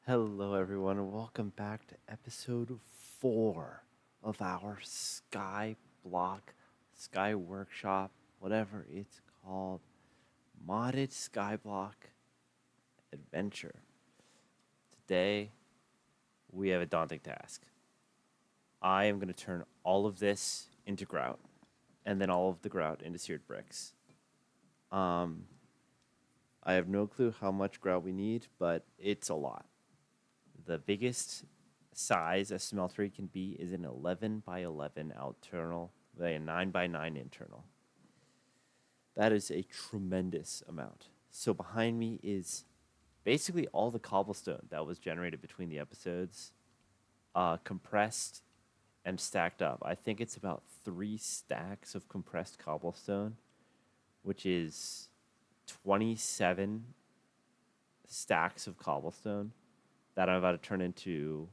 Hello, everyone, and welcome back to episode 4 of our Skyblock, Sky Workshop, whatever it's called, modded Skyblock adventure. Today, we have a daunting task. I am going to turn all of this into grout, and then all of the grout into seared bricks. Um, I have no clue how much grout we need, but it's a lot. The biggest size a smeltery can be is an 11 by 11 external, a 9 by 9 internal. That is a tremendous amount. So behind me is basically all the cobblestone that was generated between the episodes, compressed and stacked up. I think it's about 3 stacks of compressed cobblestone, which is 27 stacks of cobblestone that I'm about to turn into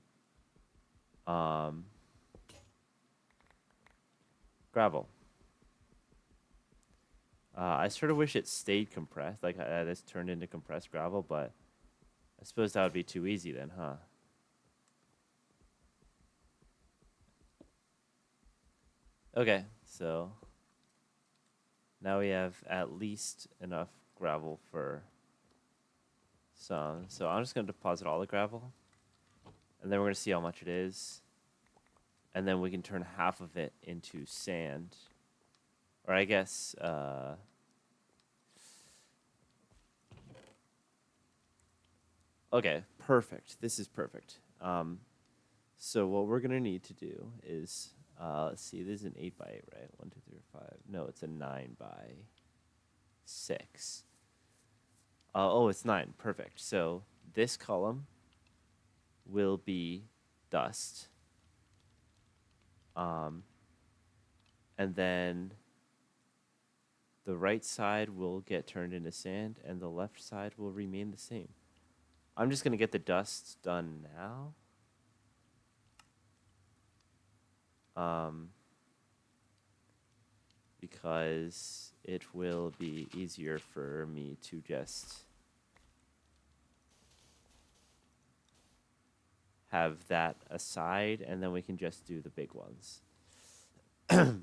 gravel. I sort of wish it stayed compressed, like this turned into compressed gravel, but I suppose that would be too easy then, huh? Okay, so now we have at least enough gravel for some. So I'm just going to deposit all the gravel, and then we're going to see how much it is. And then we can turn half of it into sand. Or I guess, okay, perfect. This is perfect. So what we're gonna need to do is, let's see, this is an 8 by 8, right? 1, 2, 3, 5. No, it's a 9 by 6. Oh, it's 9. Perfect. So this column will be dust. And then the right side will get turned into sand, and the left side will remain the same. I'm just gonna get the dust done now. Because it will be easier for me to just have that aside, and then we can just do the big ones. I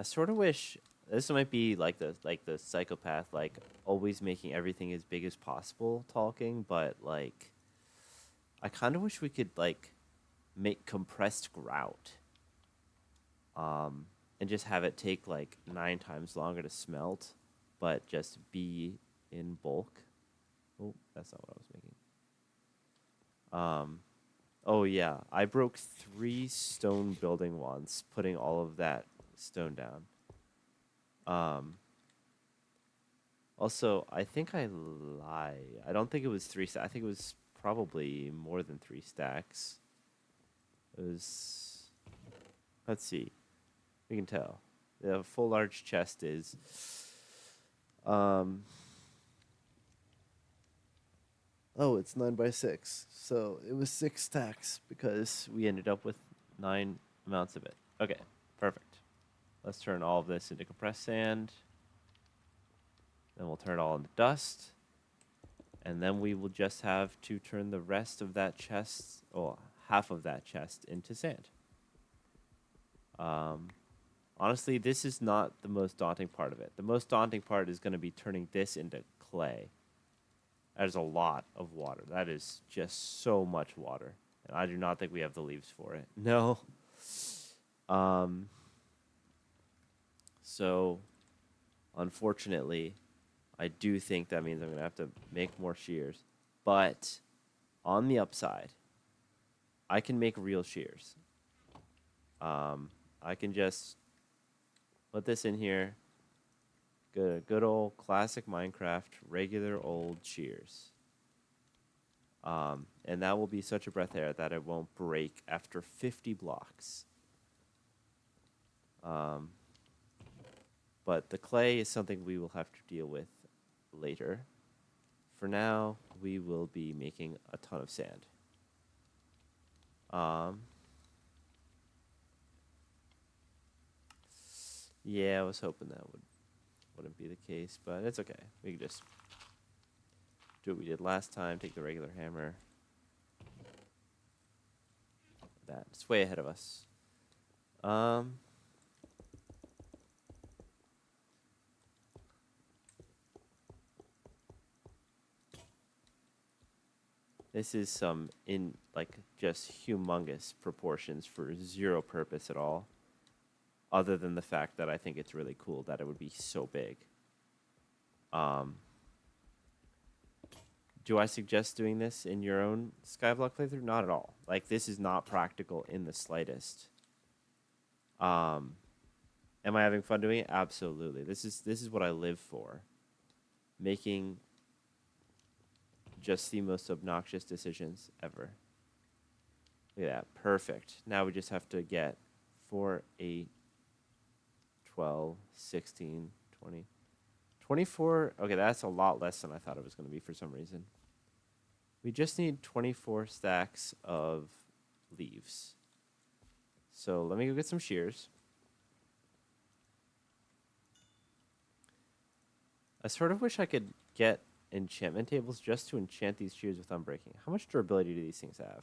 sort of wish this might be like the psychopath, like always making everything as big as possible talking, but like I kind of wish we could like make compressed grout, and just have it take like 9 times longer to smelt, but just be in bulk. Oh, that's not what I was making. Oh yeah, I broke 3 stone building once, putting all of that stone down. Also, I think I lie. I don't think it was 3 stacks. I think it was probably more than 3 stacks. It was, let's see. We can tell. The full large chest is, um, oh, it's 9 by 6. So it was 6 stacks because we ended up with 9 amounts of it. Okay, perfect. Let's turn all of this into compressed sand. Then we'll turn it all into dust. And then we will just have to turn the rest of that chest, or half of that chest, into sand. Honestly, this is not the most daunting part of it. The most daunting part is going to be turning this into clay. That is a lot of water. That is just so much water. And I do not think we have the leaves for it. No. So, unfortunately, I do think that means I'm going to have to make more shears. But on the upside, I can make real shears. I can just put this in here. Good old classic Minecraft, regular old shears. And that will be such a breath air that it won't break after 50 blocks. But the clay is something we will have to deal with later. For now, we will be making a ton of sand. Yeah, I was hoping that wouldn't be the case, but it's okay. We can just Do what we did last time. Take the regular hammer. That. It's way ahead of us. This is some just humongous proportions for zero purpose at all. Other than the fact that I think it's really cool that it would be so big. Do I suggest doing this in your own Skyblock playthrough? Not at all. Like, this is not practical in the slightest. Am I having fun doing it? Absolutely. This is what I live for. Making just the most obnoxious decisions ever. Look at that. Perfect. Now we just have to get 4, 8, 12, 16, 20, 24. Okay, that's a lot less than I thought it was going to be for some reason. We just need 24 stacks of leaves. So let me go get some shears. I sort of wish I could get enchantment tables just to enchant these shears with unbreaking. How much durability do these things have?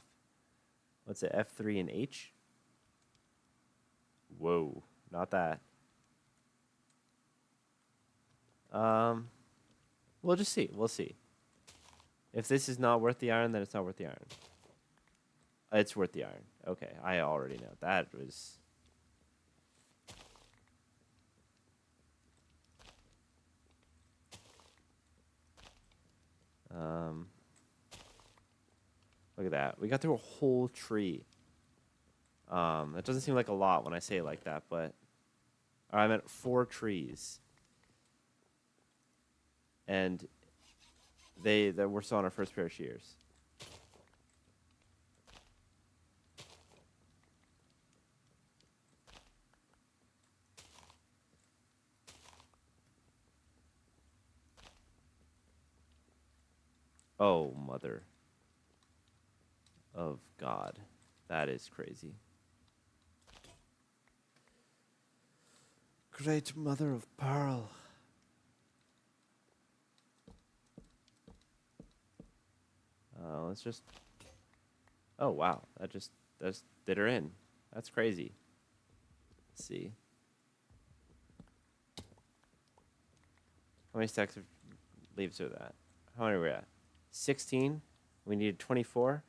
What's it, F3 and H? Whoa, not that. We'll just see. We'll see. If this is not worth the iron, then it's not worth the iron. It's worth the iron. Okay, I already know. That was... Look at that. We got through a whole tree. That doesn't seem like a lot when I say it like that, but... I meant 4 trees. And we're still on our first pair of shears. Oh, mother of God. That is crazy. Great mother of pearl. Let's just... Oh, wow. That just did her in. That's crazy. Let's see. How many stacks of leaves are that? How many are we at? 16? We needed 24?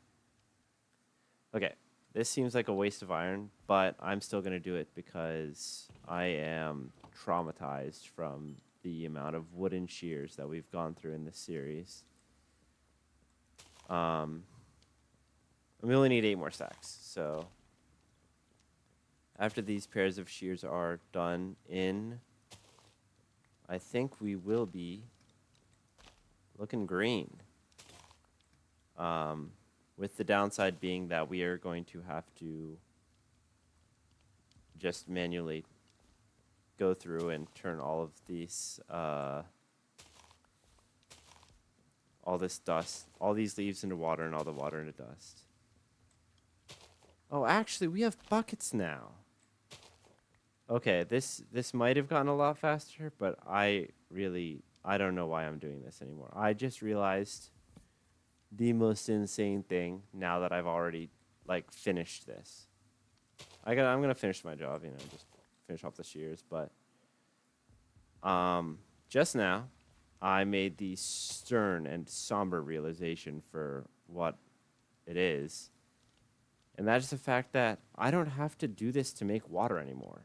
Okay. This seems like a waste of iron, but I'm still going to do it because I am traumatized from the amount of wooden shears that we've gone through in this series. We only need 8 more stacks, so after these pairs of shears are done in, I think we will be looking green. With the downside being that we are going to have to just manually go through and turn all of these, all this dust, all these leaves into water and all the water into dust. Oh, actually, we have buckets now. Okay, this might have gotten a lot faster, but I don't know why I'm doing this anymore. I just realized the most insane thing now that I've already, finished this. I'm going to finish my job, just finish off the shears, but just now, I made the stern and somber realization for what it is. And that is the fact that I don't have to do this to make water anymore.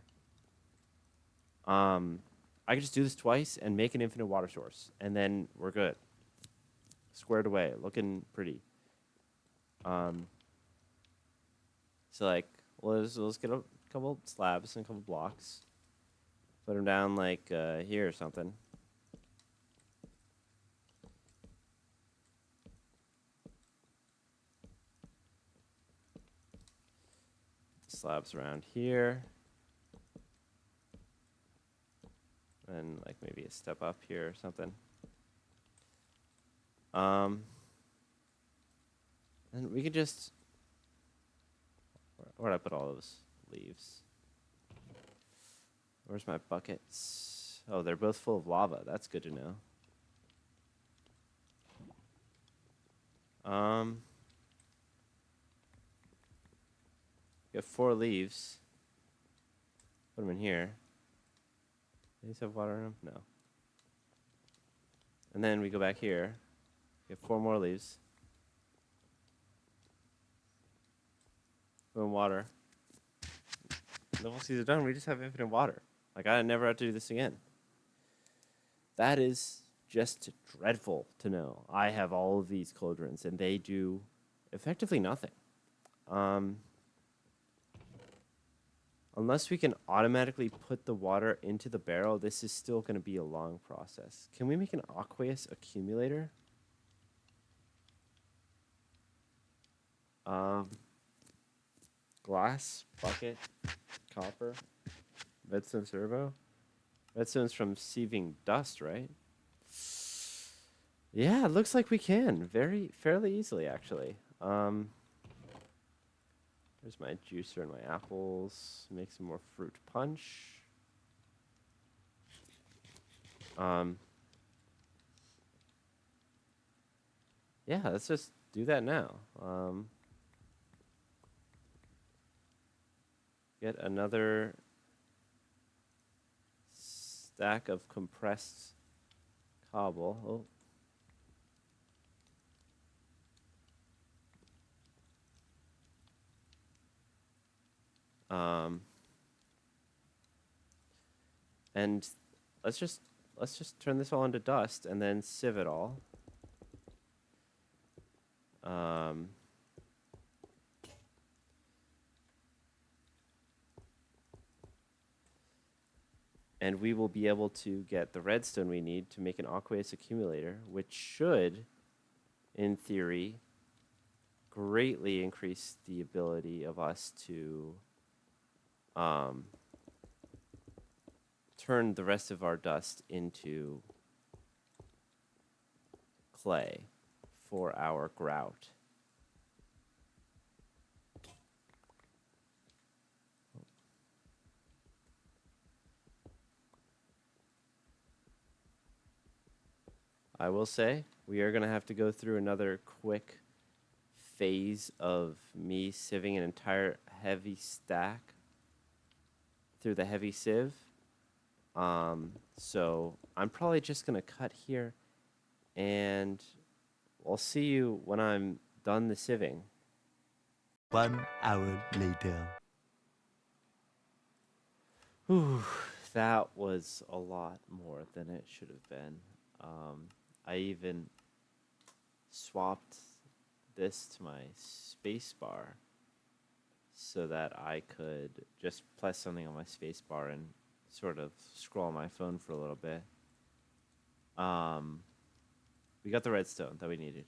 I can just do this twice and make an infinite water source. And then we're good. Squared away. Looking pretty. So, let's get a couple slabs and a couple blocks. Put them down, here or something. Slabs around here. And maybe a step up here or something. And we could just... Where'd I put all those leaves? Where's my buckets? Oh, they're both full of lava. That's good to know. Um, we have 4 leaves. Put them in here. Do these have water in them? No. And then we go back here. We have 4 more leaves. Put in water. And once these are done, we just have infinite water. Like, I never have to do this again. That is just dreadful to know. I have all of these cauldrons, and they do effectively nothing. Unless we can automatically put the water into the barrel, this is still going to be a long process. Can we make an aqueous accumulator? Glass, bucket, copper, redstone servo. Redstone's from sieving dust, right? Yeah, it looks like we can fairly easily, actually. There's my juicer and my apples. Make some more fruit punch. Yeah, let's just do that now. Get another stack of compressed cobble. And let's just turn this all into dust and then sieve it all. And we will be able to get the redstone we need to make an aqueous accumulator, which should, in theory, greatly increase the ability of us to turn the rest of our dust into clay for our grout. I will say, we are going to have to go through another quick phase of me sieving an entire heavy stack through the heavy sieve. So I'm probably just going to cut here, and I'll see you when I'm done the sieving. 1 hour later. Whew, that was a lot more than it should have been. I even swapped this to my space bar so that I could just press something on my space bar and sort of scroll on my phone for a little bit. We got the redstone that we needed.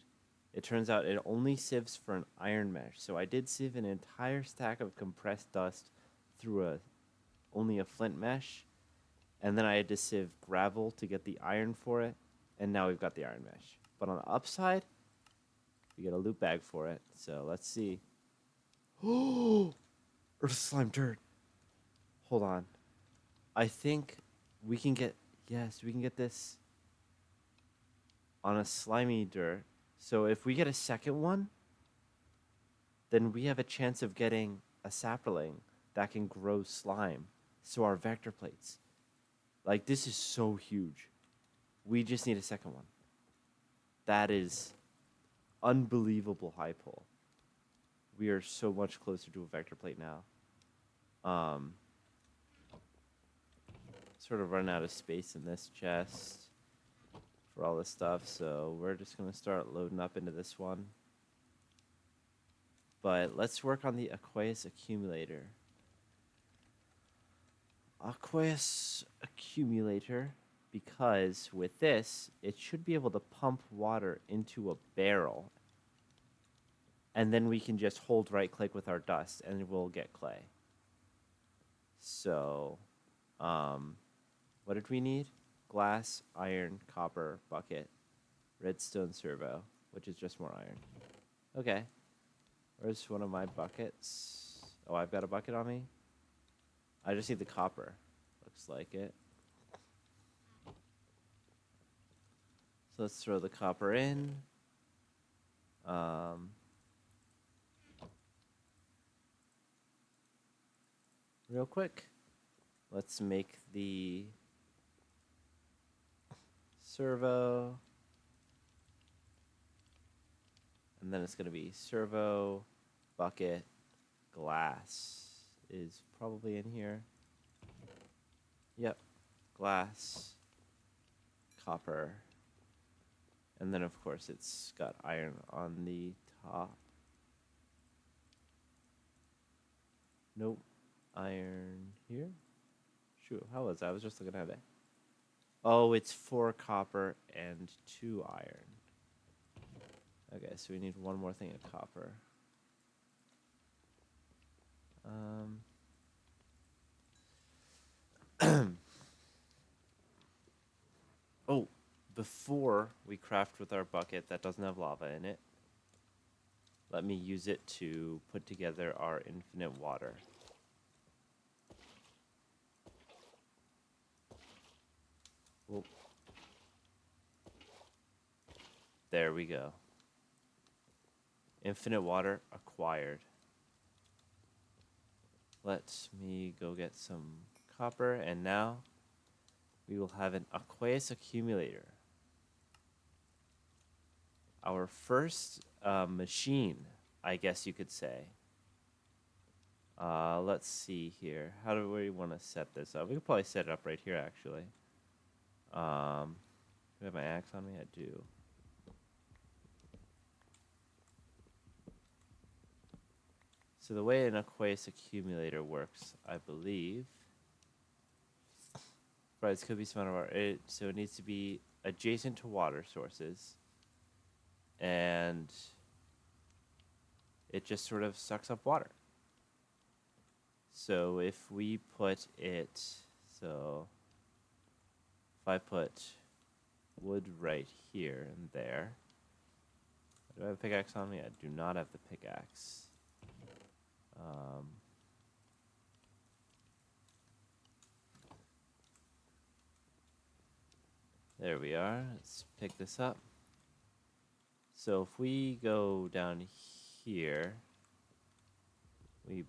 It turns out it only sieves for an iron mesh. So I did sieve an entire stack of compressed dust through only a flint mesh. And then I had to sieve gravel to get the iron for it. And now we've got the iron mesh. But on the upside, we get a loot bag for it. So let's see. Oh, Earth slime dirt. Hold on. I think we can get, yes, we can get this on a slimy dirt. So if we get a second one, then we have a chance of getting a sapling that can grow slime. So our vector plates. Like, this is so huge. We just need a second one. That is unbelievable high pull. We are so much closer to a vector plate now. Sort of run out of space in this chest for all this stuff, so we're just going to start loading up into this one. But let's work on the aqueous accumulator. Aqueous accumulator, because with this, it should be able to pump water into a barrel. And then we can just hold right click with our dust and we'll get clay. So, what did we need? Glass, iron, copper, bucket, redstone servo, which is just more iron. Okay. Where's one of my buckets? Oh, I've got a bucket on me. I just need the copper. Looks like it. So let's throw the copper in. Um, real quick, let's make the servo, and then it's going to be servo, bucket, glass is probably in here. Yep, glass, copper, and then of course it's got iron on the top. Nope, iron here. Shoot, how was that? I was just looking at it. Oh, it's 4 copper and 2 iron. Okay, so we need one more thing of copper. Oh, before we craft with our bucket that doesn't have lava in it, let me use it to put together our infinite water. Whoop. There we go. Infinite water acquired. Let me go get some copper, and now we will have an aqueous accumulator. Our first machine, I guess you could say. Let's see here. How do we want to set this up? We could probably set it up right here, actually. Do I have my axe on me? I do. So the way an aqueous accumulator works, I believe, right, could be some of our. So it needs to be adjacent to water sources, and it just sort of sucks up water. So if we put it, so if I put wood right here and there, do I have a pickaxe on me? I do not have the pickaxe. There we are. Let's pick this up. So if we go down here, we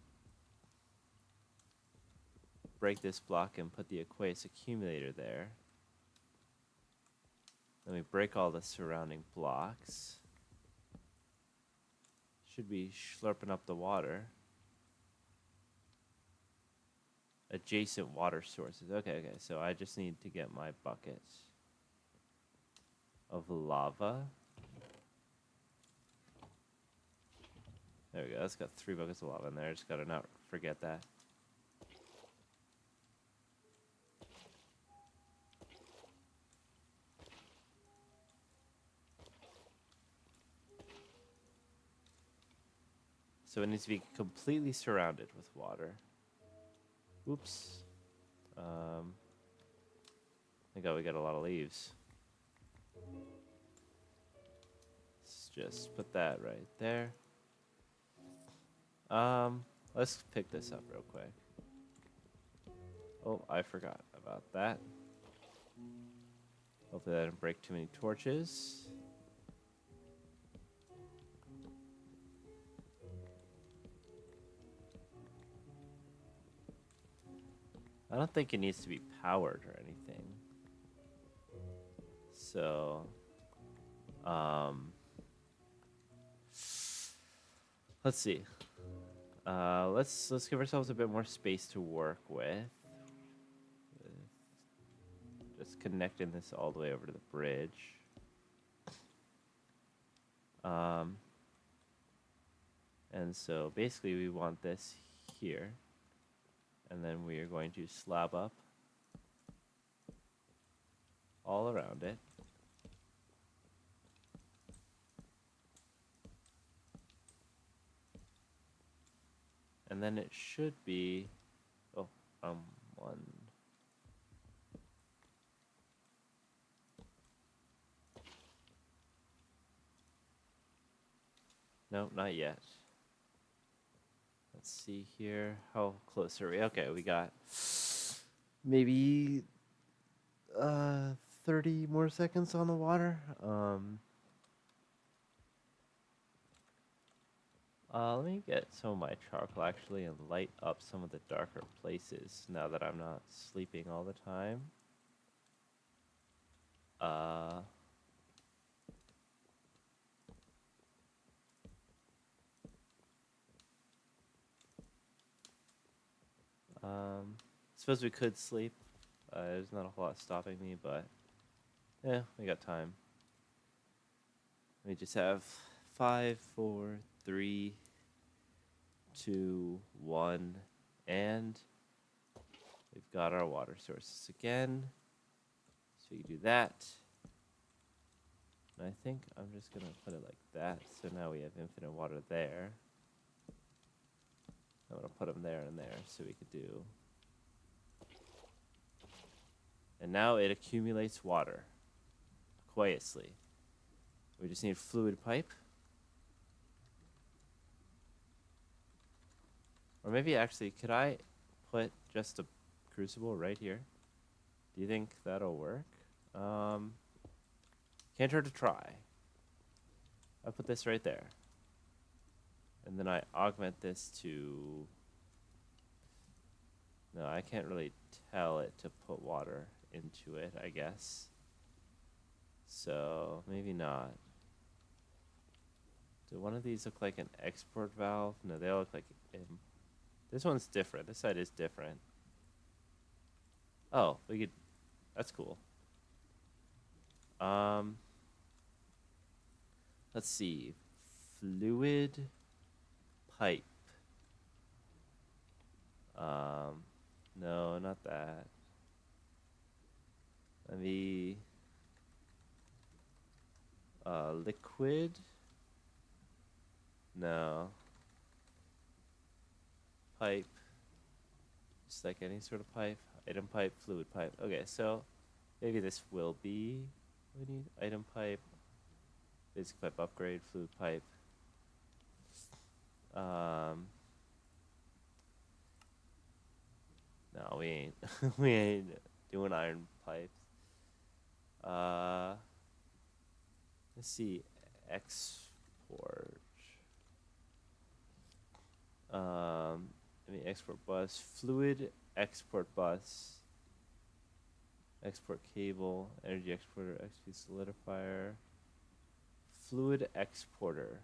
break this block and put the aqueous accumulator there. Then we break all the surrounding blocks. Should be slurping up the water. Adjacent water sources. Okay, so I just need to get my bucket of lava. There we go. That's got 3 buckets of lava in there. Just gotta not forget that. So it needs to be completely surrounded with water. Oops. I think we got a lot of leaves. Let's just put that right there. Let's pick this up real quick. Oh, I forgot about that. Hopefully that didn't break too many torches. I don't think it needs to be powered or anything. So, let's see. Let's give ourselves a bit more space to work with. Just connecting this all the way over to the bridge. And so basically we want this here. And then we are going to slab up all around it. And then it should be, one. No, not yet. Let's see here. How close are we? Okay, we got maybe 30 more seconds on the water. Let me get some of my charcoal actually and light up some of the darker places now that I'm not sleeping all the time. Uh, suppose we could sleep. There's not a whole lot stopping me, but yeah, we got time. We just have 5, 4, 3, 2, 1, and we've got our water sources again. So you do that. And I think I'm just going to put it like that. So now we have infinite water there. I'm going to put them there and there so we could do. And now it accumulates water aqueously. We just need fluid pipe. Or maybe actually, could I put just a crucible right here? Do you think that'll work? Can't hurt to try. I put this right there. And then I augment this to... No, I can't really tell it to put water into it, I guess. So, maybe not. Do one of these look like an export valve? No, they all look like... This one's different. This side is different. Oh, we could... That's cool. Let's see. Fluid pipe. No, not that. Maybe liquid. No. Pipe. Just like any sort of pipe. Item pipe, fluid pipe. Okay, so maybe this will be what we need. Item pipe. Basic pipe upgrade, fluid pipe. No, we ain't. We ain't doing iron pipes. Let's see. Export. Let me export bus. Fluid export bus. Export cable. Energy exporter. XP solidifier. Fluid exporter.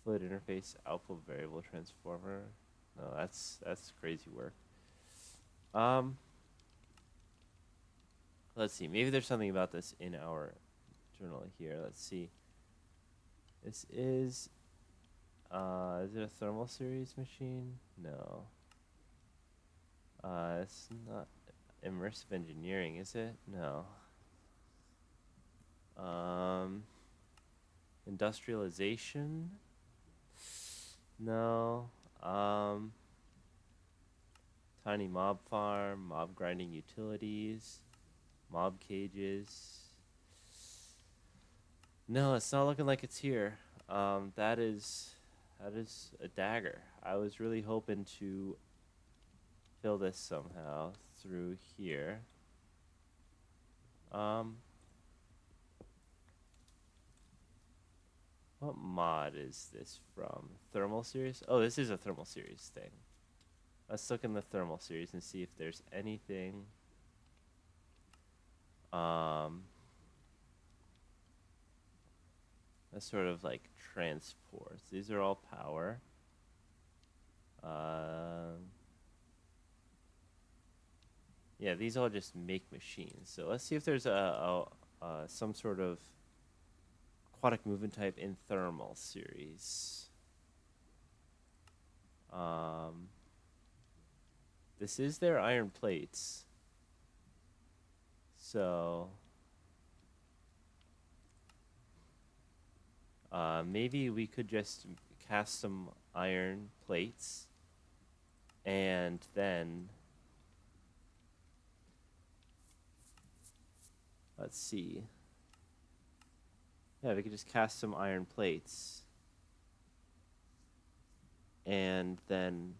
Fluid interface. Output variable transformer. No, that's crazy work. Let's see. Maybe there's something about this in our journal here. Let's see. This is it a thermal series machine? No. It's not immersive engineering, is it? No. Industrialization? No. Tiny mob farm, mob grinding utilities, mob cages. No, it's not looking like it's here. That is a dagger. I was really hoping to fill this somehow through here. What mod is this from? Thermal series? Oh, this is a thermal series thing. Let's look in the thermal series and see if there's anything. That's sort of like transports. These are all power. Yeah, these all just make machines. So let's see if there's some sort of aquatic movement type in thermal series. This is their iron plates. So maybe we could just cast some iron plates and then let's see. Yeah, we could just cast some iron plates and then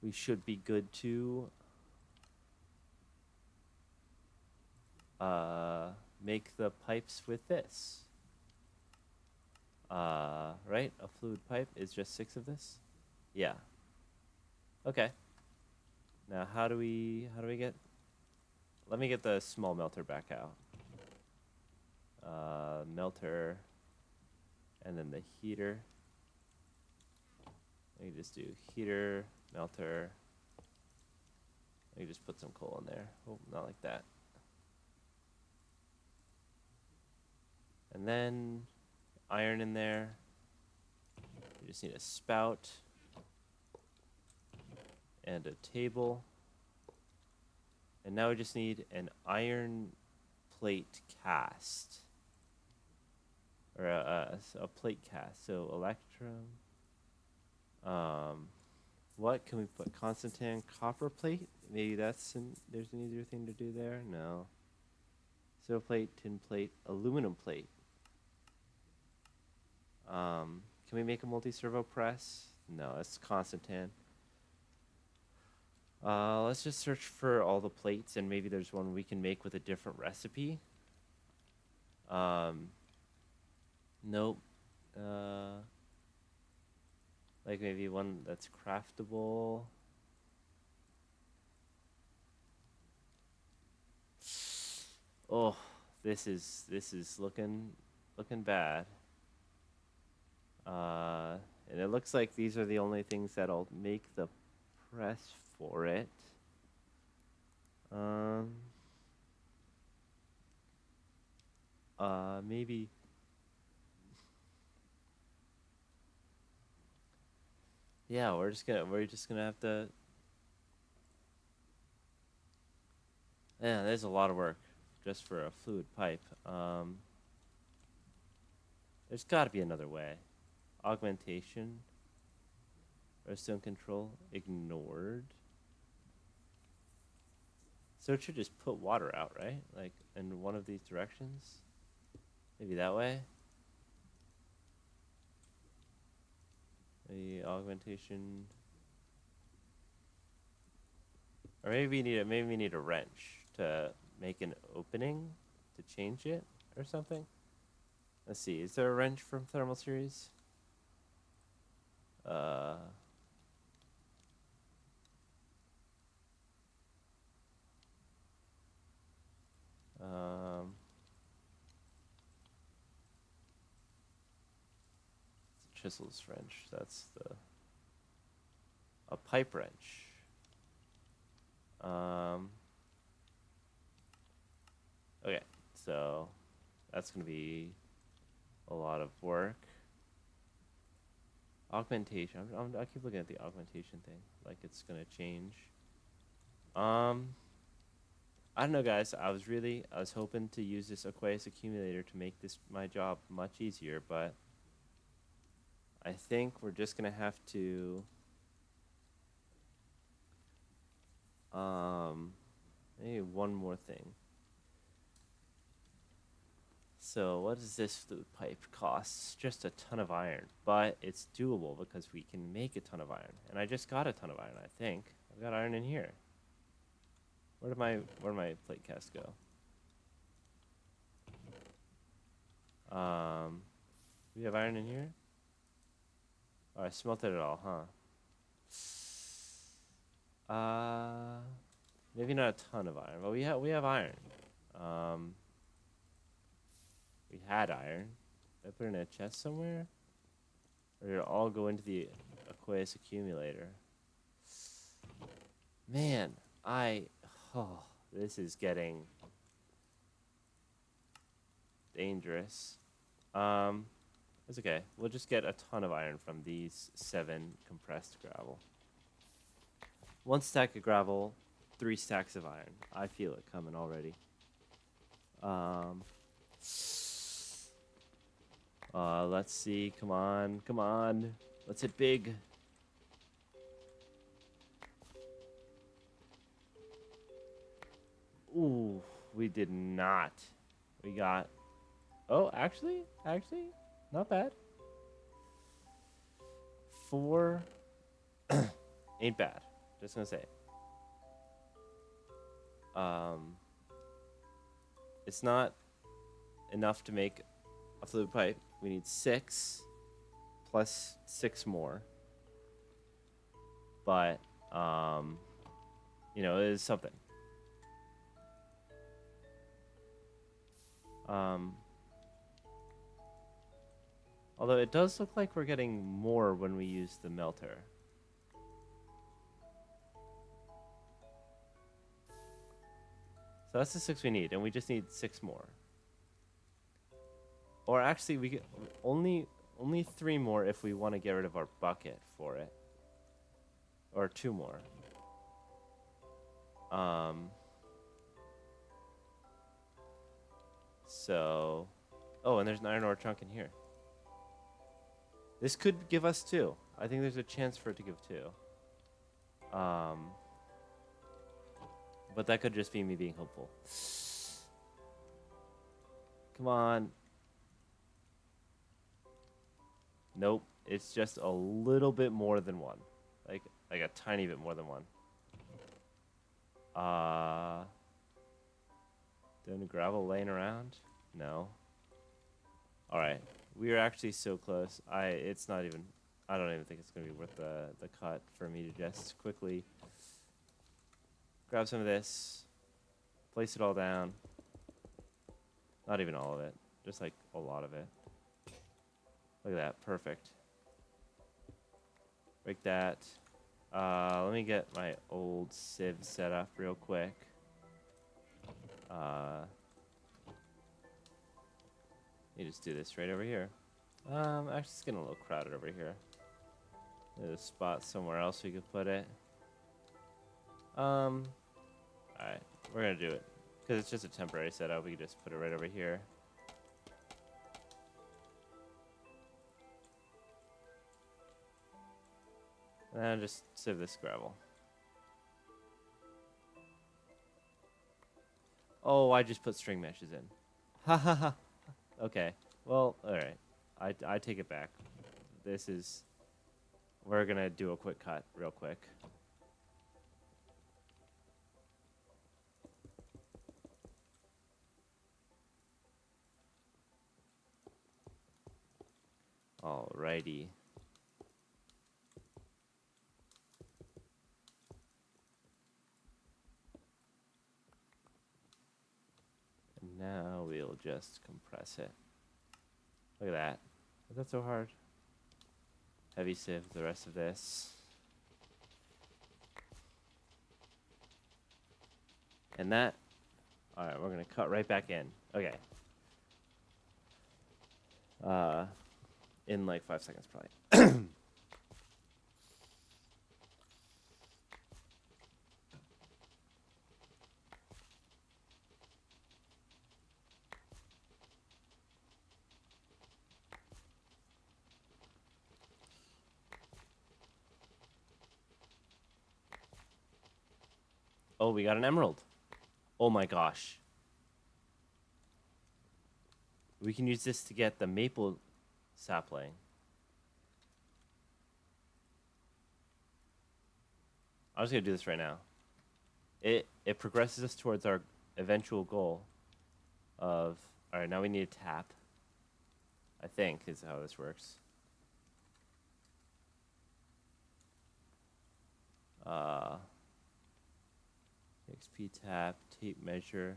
we should be good to make the pipes with this. Right? A fluid pipe is just 6 of this? Yeah. Okay. Now how do we get, let me get the small melter back out. Melter, and then the heater. Let me just do heater, melter. Let me just put some coal in there. Oh, not like that. And then iron in there. We just need a spout and a table. And now we just need an iron plate cast. Or a plate cast. So electrum. What can we put? Constantan copper plate? Maybe there's an easier thing to do there? No. Silver plate, tin plate, aluminum plate. Can we make a multi-servo press? No, it's Constantan. Let's just search for all the plates, and maybe there's one we can make with a different recipe. Nope. Like maybe one that's craftable. Oh, this is looking bad. And it looks like these are the only things that'll make the press for it. Maybe. Yeah, we're just gonna have to. Yeah, there's a lot of work just for a fluid pipe. There's got to be another way. Augmentation. Redstone control ignored. So it should just put water out, right? Like in one of these directions. Maybe that way. The augmentation. Or maybe we need a wrench to make an opening to change it or something. Let's see. Is there a wrench from Thermal Series? Chisel's wrench. That's a pipe wrench. Okay, so that's gonna be a lot of work. Augmentation. I keep looking at the augmentation thing, like it's gonna change. I don't know, guys. I was hoping to use this Aqueous accumulator to make my job much easier, but I think we're just gonna have to maybe one more thing. So what does this fluid pipe cost? Just a ton of iron, but it's doable because we can make a ton of iron. And I just got a ton of iron, I think. I've got iron in here. Where did my plate cast go? We have iron in here? Oh, I smelted it all, huh? Maybe not a ton of iron, but we have iron. We had iron. Did I put it in a chest somewhere? Or did it all go into the Aqueous accumulator? Man, this is getting dangerous. It's okay. We'll just get a ton of iron from these 7 compressed gravel. 1 stack of gravel, 3 stacks of iron. I feel it coming already. Let's see. Come on. Let's hit big. Ooh, we did not. We got... Oh, actually, not bad. 4 ain't bad. Just gonna say. It's not enough to make a fluid pipe. We need 6 plus 6 more. But, you know, it is something. Although it does look like we're getting more when we use the melter. So that's the 6 we need, and we just need 6 more. Or actually, we get only 3 more if we want to get rid of our bucket for it. Or 2 more. So, oh, and there's an iron ore chunk in here. This could give us 2. I think there's a chance for it to give 2. But that could just be me being hopeful. Come on. Nope. It's just a little bit more than 1. Like a tiny bit more than 1. Any gravel laying around? No. Alright. We are actually so close. It's not even... I don't even think it's going to be worth the cut for me to just quickly grab some of this, place it all down. Not even all of it. Just like a lot of it. Look at that. Perfect. Break that. Let me get my old sieve set up real quick. Let me just do this right over here. Actually, it's getting a little crowded over here. There's a spot somewhere else we could put it. Alright, we're gonna do it. Because it's just a temporary setup, we can just put it right over here. And just sieve this gravel. Oh, I just put string meshes in. Ha ha ha. Okay. Well, alright. I take it back. This is... We're gonna do a quick cut real quick. Alrighty. And now we'll just compress it. Look at that. Is that so hard? Heavy sieve the rest of this. And that... Alright, we're gonna cut right back in. Okay. In like 5 seconds probably. Oh, we got an emerald. Oh my gosh. We can use this to get the maple sapling. I'm just gonna do this right now. It progresses us towards our eventual goal of... Alright, now we need a tap. I think is how this works. XP tap, tape measure.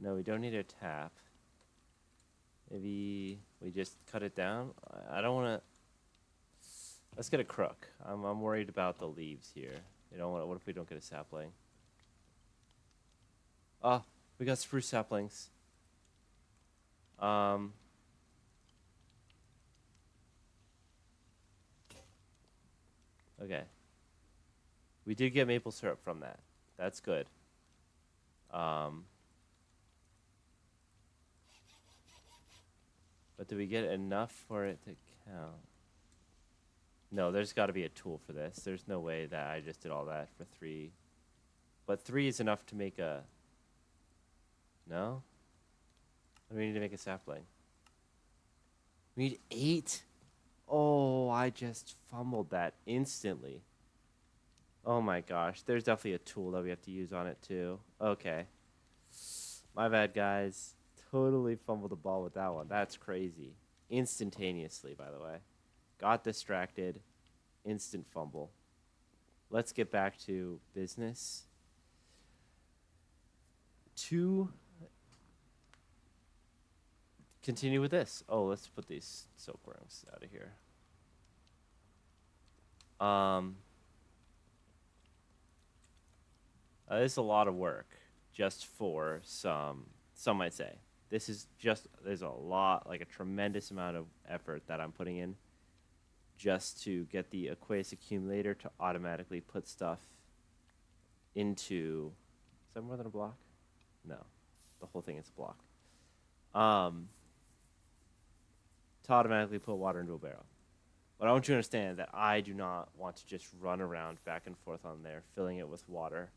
No, we don't need a tap. Maybe we just cut it down. I don't want to... Let's get a crook. I'm worried about the leaves here. You know what if we don't get a sapling? Oh, we got spruce saplings. Okay. We did get maple syrup from that. That's good. But do we get enough for it to count? No, there's got to be a tool for this. There's no way that I just did all that for 3. But 3 is enough to make a... No? What do we need to make a sapling? We need 8? Oh, I just fumbled that instantly. Oh my gosh, there's definitely a tool that we have to use on it too. Okay. My bad, guys. totally fumbled the ball with that one. That's crazy. Instantaneously, by the way. Got distracted. Instant fumble. Let's get back to business. To continue with this. Oh, let's put these silkworms out of here. This is a lot of work just for some might say. This is just, there's a lot, like a tremendous amount of effort that I'm putting in just to get the Aqueous accumulator to automatically put stuff into, is that more than a block? No, the whole thing is a block. To automatically put water into a barrel. But I want you to understand that I do not want to just run around back and forth on there, filling it with water,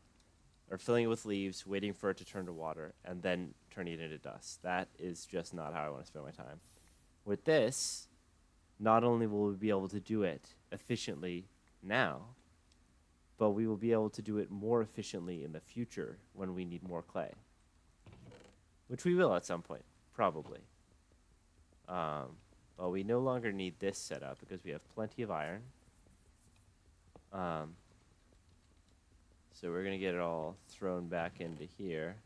or filling it with leaves, waiting for it to turn to water, and then turning it into dust. That is just not how I want to spend my time. With this, not only will we be able to do it efficiently now, but we will be able to do it more efficiently in the future when we need more clay. Which we will at some point, probably. Well, we no longer need this setup because we have plenty of iron. So we're going to get it all thrown back into here.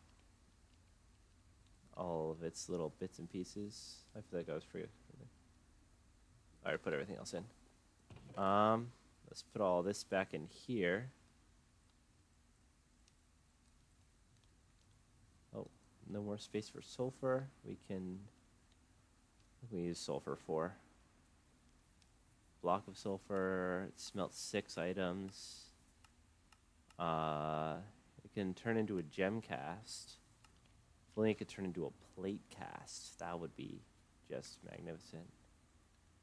All of its little bits and pieces. I feel like I was free. All right, put everything else in. Let's put all this back in here. Oh, no more space for sulfur. We use sulfur for. Block of sulfur. It smelts 6 items. It can turn into a gem cast. If only it could turn into a plate cast. That would be just magnificent.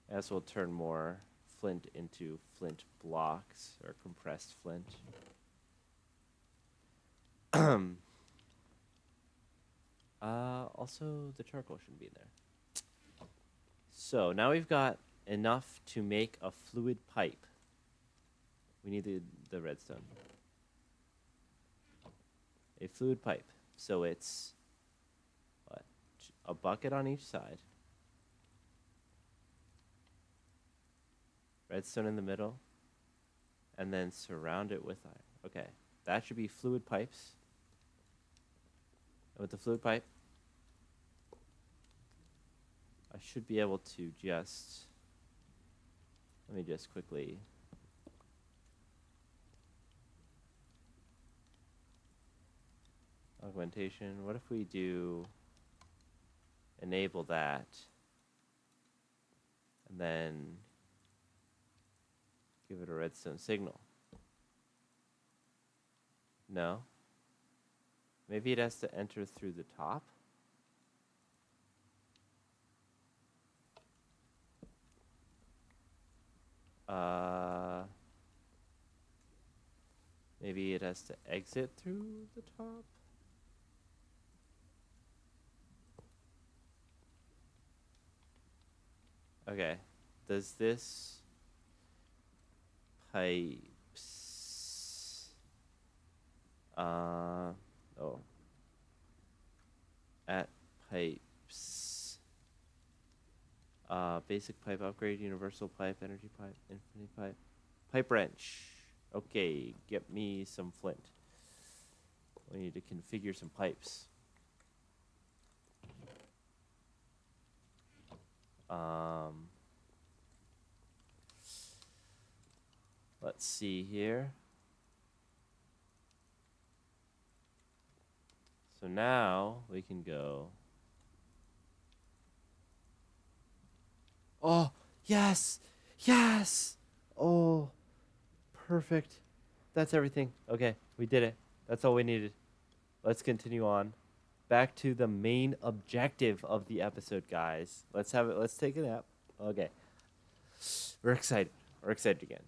As will turn more flint into flint blocks, or compressed flint. Also, the charcoal shouldn't be in there. So, now we've got enough to make a fluid pipe. We need the redstone. A fluid pipe. So it's, what, a bucket on each side. Redstone in the middle. And then surround it with iron. Okay, that should be fluid pipes. And with the fluid pipe, I should be able to just, let me just quickly, augmentation. What if we do enable that and then give it a redstone signal? No. Maybe it has to enter through the top. Maybe it has to exit through the top. Okay. Does this pipes oh, at pipes, basic pipe upgrade, universal pipe, energy pipe, infinity pipe, pipe wrench. Okay, get me some flint. We need to configure some pipes. Let's see here. So now we can go. Oh, yes! Yes! Oh, perfect. That's everything. Okay, we did it. That's all we needed. Let's continue on. Back to the main objective of the episode, guys. Let's have it. Let's take a nap. Okay. We're excited. We're excited again.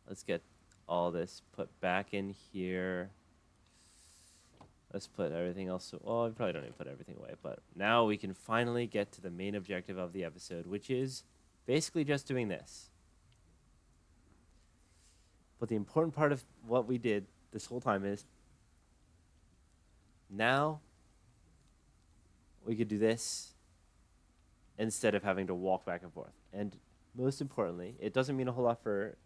Let's get all this put back in here. Let's put everything else. Well, I probably don't need to put everything away, but now we can finally get to the main objective of the episode, which is basically just doing this. But the important part of what we did this whole time is Now we could do this instead of having to walk back and forth. And most importantly, it doesn't mean a whole lot for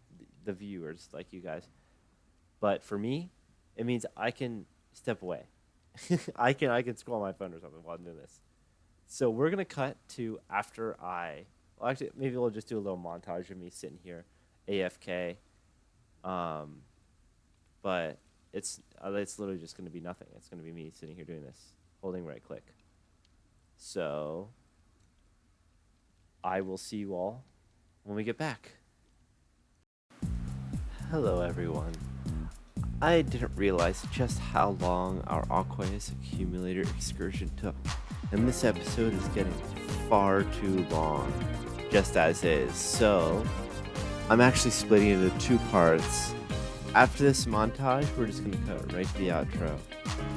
the viewers like you guys, but for me, it means I can step away. I can scroll on my phone or something while I'm doing this. So we're gonna cut to after well, actually, maybe we'll just do a little montage of me sitting here, AFK. But it's literally just gonna be nothing. It's gonna be me sitting here doing this, holding right click. So I will see you all when we get back. Hello, everyone. I didn't realize just how long our Aqueous accumulator excursion took, and this episode is getting far too long, just as is. So I'm actually splitting it into 2 parts. After this montage, we're just gonna cut right to the outro.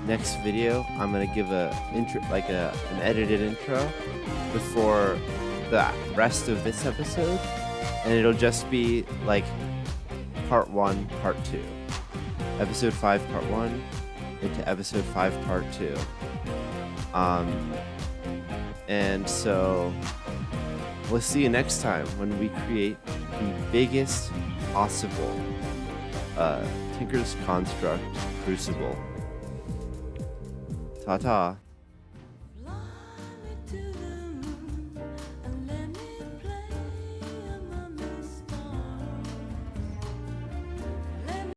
Next video, I'm gonna give an edited intro before the rest of this episode, and it'll just be like part 1, part 2. Episode 5, part 1 into episode 5, part 2. And so we'll see you next time when we create the biggest possible Tinker's Construct Crucible. Ta-ta.